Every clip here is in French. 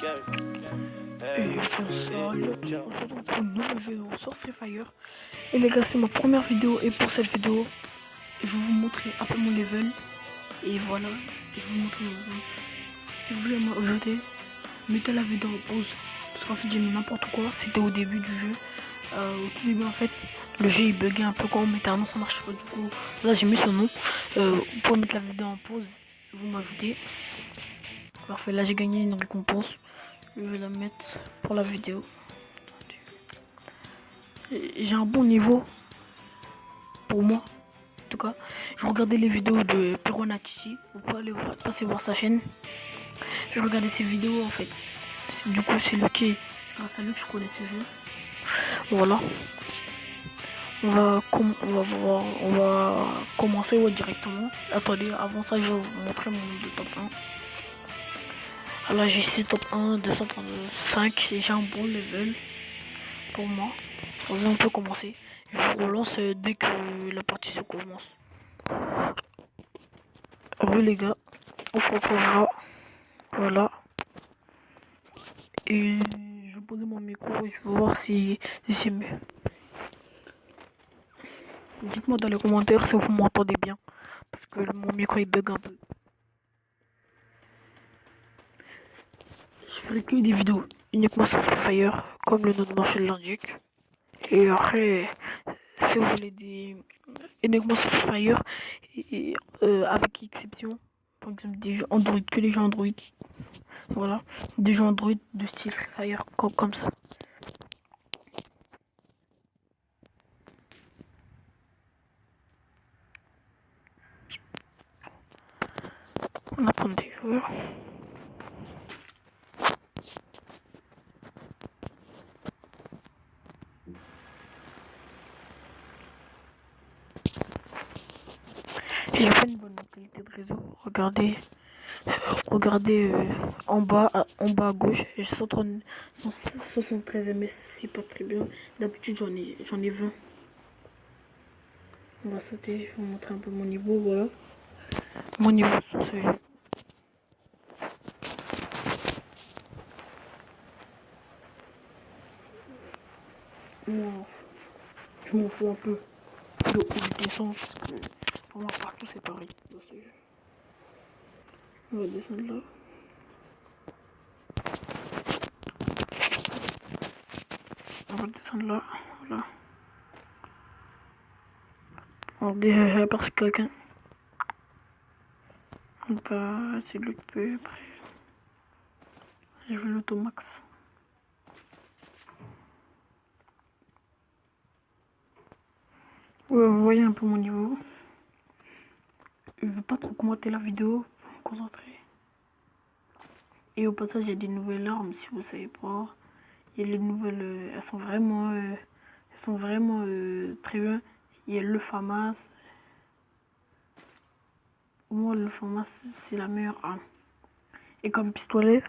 Et bien salut à tous, on se retrouve pour une nouvelle vidéo sur Free Fire. Et les gars, c'est ma première vidéo et pour cette vidéo, je vais vous montrer un peu mon level. Et voilà, je vais vous montrer mon level. Si vous voulez m'ajouter, mettez la vidéo en pause. Parce qu'en fait j'ai mis n'importe quoi, c'était au début du jeu. Au tout début en fait, le jeu il buguait un peu quand on mettait un nom, ça marchait pas du coup. Là j'ai mis son nom. Vous pouvez mettre la vidéo en pause, vous m'ajoutez. Parfait, là j'ai gagné une récompense. Je vais la mettre pour la vidéo. J'ai un bon niveau pour moi. En tout cas, je regardais les vidéos de Pironatici. Vous pouvez aller passer voir sa chaîne. Je regardais ses vidéos en fait. Du coup, c'est grâce à lui que je connais ce jeu. Voilà. On va commencer directement. Attendez, avant ça, je vais vous montrer mon nombre de top 1. Alors, j'ai 6 top 1, 235 et j'ai un bon level pour moi. On peut commencer. Je vous relance dès que la partie se commence. Oui les gars, on se retrouvera. Voilà. Et je vais poser mon micro et je vais voir si c'est mieux. Dites-moi dans les commentaires si vous m'entendez bien. Parce que mon micro il bug un peu. Je ferai que des vidéos uniquement sur Free Fire, comme le nom de ma chaîne l'indique. Et après, si vous voulez des uniquement sur Free Fire, et, avec exception, par exemple des jeux Android, que les jeux Android. Voilà, des jeux Android de style Free Fire comme ça. On apprend des joueurs. J'ai pas une bonne qualité de réseau. Regardez, en bas à gauche, j'ai 173 ms, c'est pas très bien. D'habitude j'en ai 20. On va sauter, je vais vous montrer un peu mon niveau, voilà. Mon niveau sur ce jeu. Moi, je m'en fous un peu de où je descends parce que pour moi partout c'est pareil dans ce jeu. On va descendre là. On va descendre là, voilà. On va aperçu quelqu'un. On va essayer de le tuer après. Je vais l'automax. Ouais, vous voyez un peu mon niveau. Je veux pas trop commenter la vidéo pour me concentrer. Et au passage, il y a des nouvelles armes, si vous savez pas. Il y a les nouvelles, elles sont vraiment très bien. Il y a le FAMAS. Moi, le FAMAS, c'est la meilleure arme. Et comme pistolet,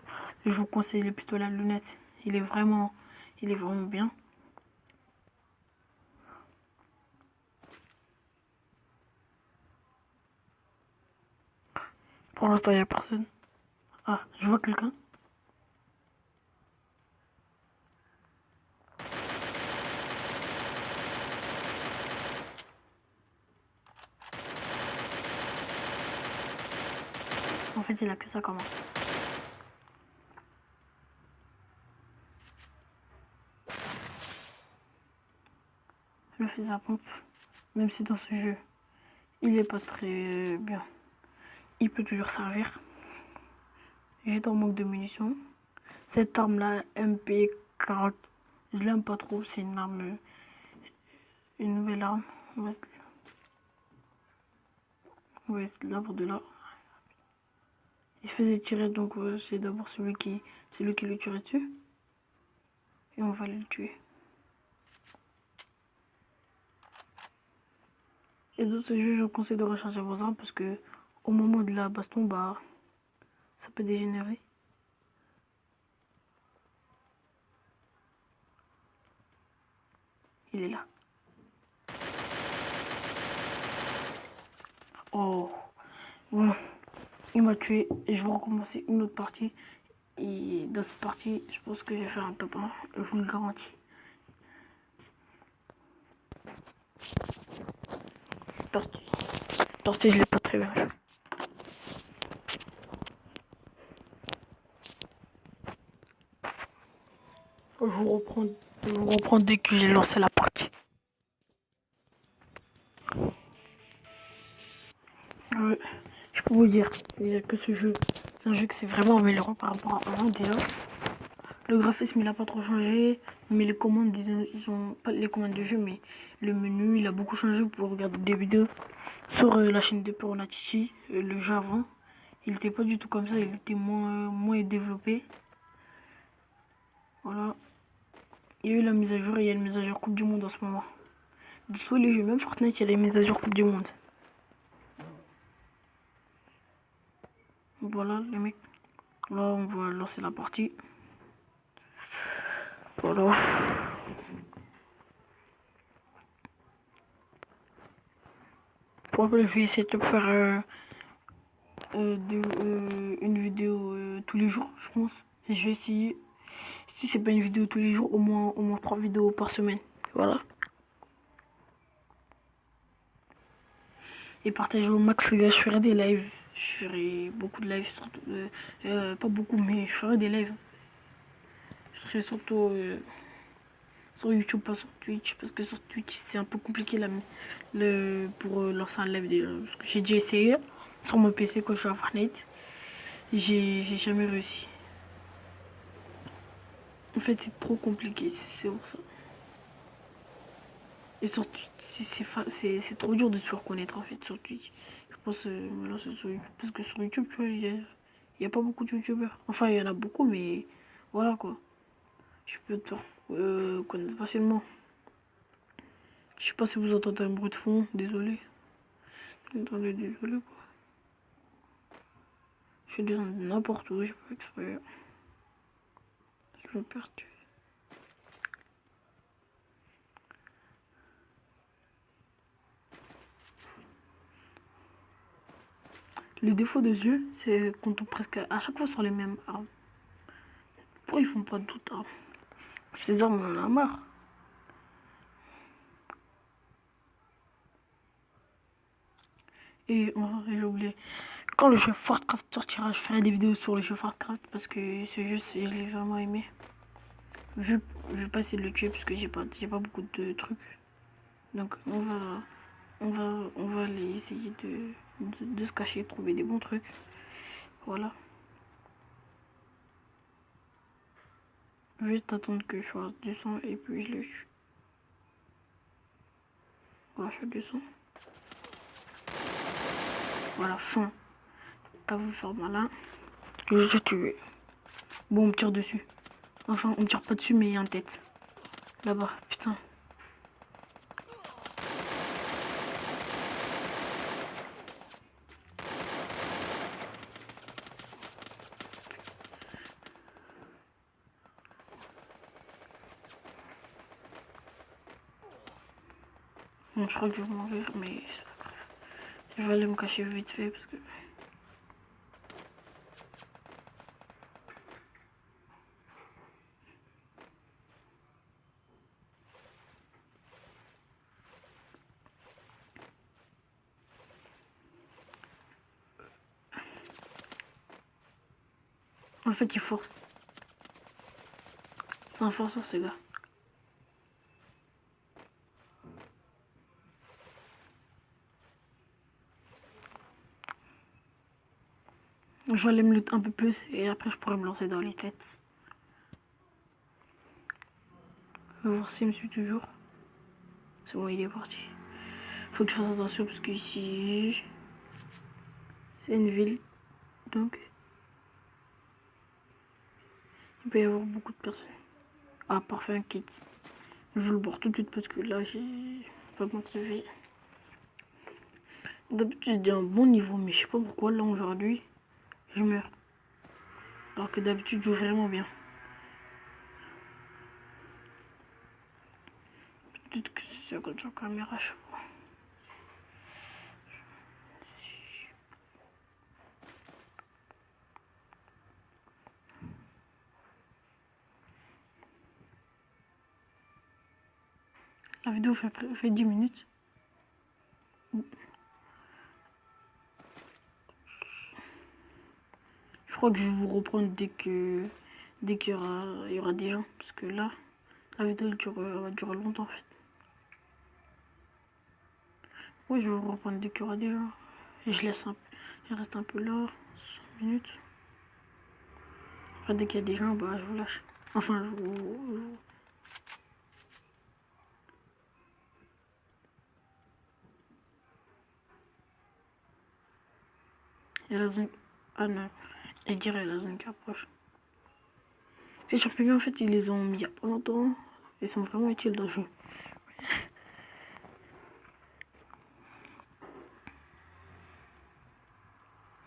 je vous conseille le pistolet à lunettes. Il est vraiment bien. Pour l'instant, il n'y a personne. Ah, je vois quelqu'un. En fait, il a que ça comme arme. Le fusil à pompe, même si dans ce jeu, il est pas très bien. Il peut toujours servir. J'étais en manque de munitions. Cette arme là, MP40, je l'aime pas trop. C'est une arme, une nouvelle arme. Ouais, c'est là pour de là. Il se faisait tirer, donc c'est d'abord celui qui le tirait dessus. Et on va le tuer. Et dans ce jeu, je vous conseille de recharger vos armes parce que au moment de la baston, bah, ça peut dégénérer. Il est là. Oh, bon, il m'a tué et je vais recommencer une autre partie. Et dans cette partie, je pense que je vais faire un top 1, je vous le garantis. Cette partie, je l'ai pas très bien joué. Je vous reprends dès que j'ai lancé la partie. Ouais, je peux vous dire que ce jeu, c'est un jeu qui s'est vraiment amélioré par rapport à avant déjà. Le graphisme il a pas trop changé, mais les commandes ils ont pas les commandes de jeu, mais le menu il a beaucoup changé. Vous pouvez regarder des vidéos sur la chaîne de Peronatici, le jeu avant. Il était pas du tout comme ça, il était moins développé. Voilà. Il y a eu la mise à jour et il y a une mise à jour Coupe du Monde en ce moment. De tous les jeux, même Fortnite, il y a les mises à jour Coupe du Monde. Voilà les mecs. Là on va lancer la partie. Voilà. Pour je vais essayer de faire une vidéo tous les jours, je pense. Je vais essayer. Si c'est pas une vidéo tous les jours, au moins 3 vidéos par semaine. Voilà. Et partagez au max les gars, je ferai des lives. Je ferai beaucoup de lives, pas beaucoup, mais je ferai des lives. Je serai surtout sur YouTube, pas sur Twitch, parce que sur Twitch c'est un peu compliqué là, pour lancer un live déjà. Parce que j'ai déjà essayé sur mon PC quand je suis à Fortnite. J'ai jamais réussi. En fait, c'est trop compliqué, c'est pour ça. Et sur Twitch, c'est trop dur de se faire connaître en fait sur Twitch. Je pense me lancer sur YouTube. Parce que sur YouTube, tu vois, il y a pas beaucoup de youtubeurs. Enfin, il y en a beaucoup, mais voilà quoi. Je peux te faire connaître facilement. Je sais pas si vous entendez un bruit de fond, désolé. Vous entendez, désolé quoi. Je suis descendu n'importe où, j'ai pas exprès. Je me perturbe. Le défaut de ce jeu, c'est qu'on tombe presque à chaque fois sur les mêmes armes. Pourquoi ils font pas d'autres armes? Ces armes, on en a marre. Et j'ai oublié. Quand le jeu Warcraft sortira, je ferai des vidéos sur le jeu Warcraft parce que ce jeu, je l'ai vraiment aimé. Je vais pas essayer de le tuer parce que j'ai pas beaucoup de trucs. Donc on va aller essayer de se cacher, trouver des bons trucs. Voilà. Juste attendre que je fasse 200 et puis je le tue. Voilà, je fais 200. Voilà, fin. T'as voulu faire malin. Je l'ai tué. Bon, on me tire dessus. Enfin, on me tire pas dessus, mais il y a une tête. Là-bas, putain. Bon, je crois que je vais mourir, mais c'est pas grave. Je vais aller me cacher vite fait parce que... En fait, il force. C'est un forceur, ces gars. Je vais aller me lutter un peu plus et après je pourrais me lancer dans les têtes. Je vais voir s'il me suit toujours. C'est bon, il est parti. Faut que je fasse attention parce que ici, c'est une ville. Donc, il peut y avoir beaucoup de personnes. Ah, parfait, un kit. Je le bois tout de suite parce que là, j'ai pas beaucoup de vie. D'habitude, j'ai un bon niveau, mais je sais pas pourquoi là aujourd'hui, je meurs. Alors que d'habitude, je joue vraiment bien. Peut-être que c'est à cause de la caméra, je sais pas. La vidéo fait 10 minutes. Je crois que je vais vous reprendre dès qu'il y aura des gens. Parce que là, la vidéo elle va durer longtemps en fait. Oui, je vais vous reprendre dès qu'il y aura des gens. Et je reste un peu là, 5 minutes. Après, dès qu'il y a des gens, bah je vous lâche. Enfin, je vous... Et la zone... Ah non, je dirais la zone qui approche. Ces champignons, en fait, ils les ont mis il y a pas longtemps. Ils sont vraiment utiles dans le jeu.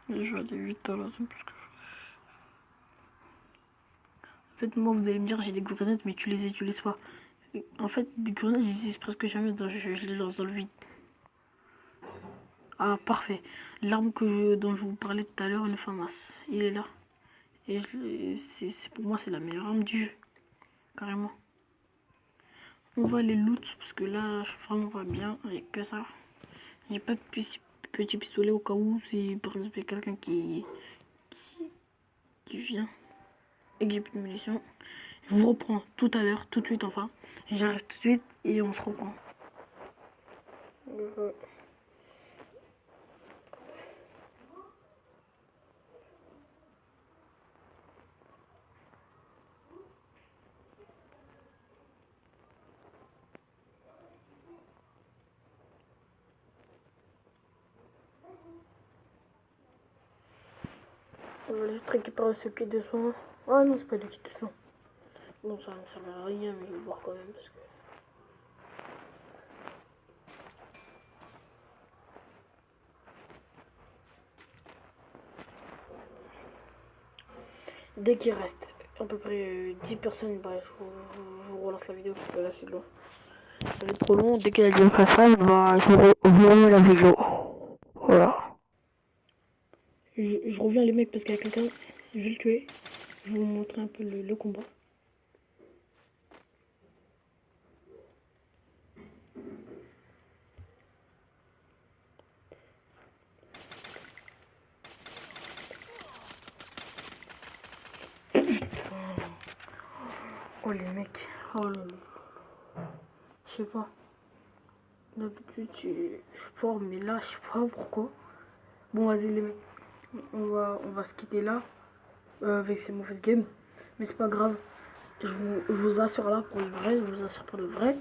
Je vais aller vite dans la zone parce que... En fait, moi, vous allez me dire, j'ai des grenades, mais tu les utilises pas. En fait, des grenades, j'utilise presque jamais dans le jeu. Je les lance dans le vide. Ah, parfait. L'arme dont je vous parlais tout à l'heure, le FAMAS, il est là. Et pour moi, c'est la meilleure arme du jeu. Carrément. On va aller loot, parce que là, je suis vraiment pas bien avec que ça. J'ai pas de petit pistolet au cas où, si par exemple il y a quelqu'un qui vient et que j'ai plus de munitions. Je vous reprends tout à l'heure, tout de suite enfin. J'arrive tout de suite et on se reprend. On va juste récupérer ce kit de soins. Ah non, c'est pas du kit de soins. Bon, ça ne sert à rien, mais je vais voir quand même parce que... Dès qu'il reste à peu près 10 personnes, bah, je vous relance la vidéo parce que là c'est long. Ça va être trop long. Dès qu'il y a 10 personnes, bah, je vous remets la vidéo. Voilà. Je reviens les mecs parce qu'il y a quelqu'un, je vais le tuer. Je vais vous montrer un peu le combat. Oh les mecs, oh là là. Je sais pas. D'habitude je suis fort mais là je sais pas pourquoi. Bon vas-y les mecs, on va se quitter là avec ces mauvaises games. Mais c'est pas grave. Je vous assure là pour le vrai, je vous assure pour le vrai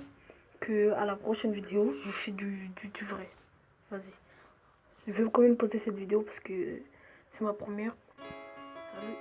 que à la prochaine vidéo je fais du vrai. Vas-y. Je vais quand même poster cette vidéo parce que c'est ma première. Salut.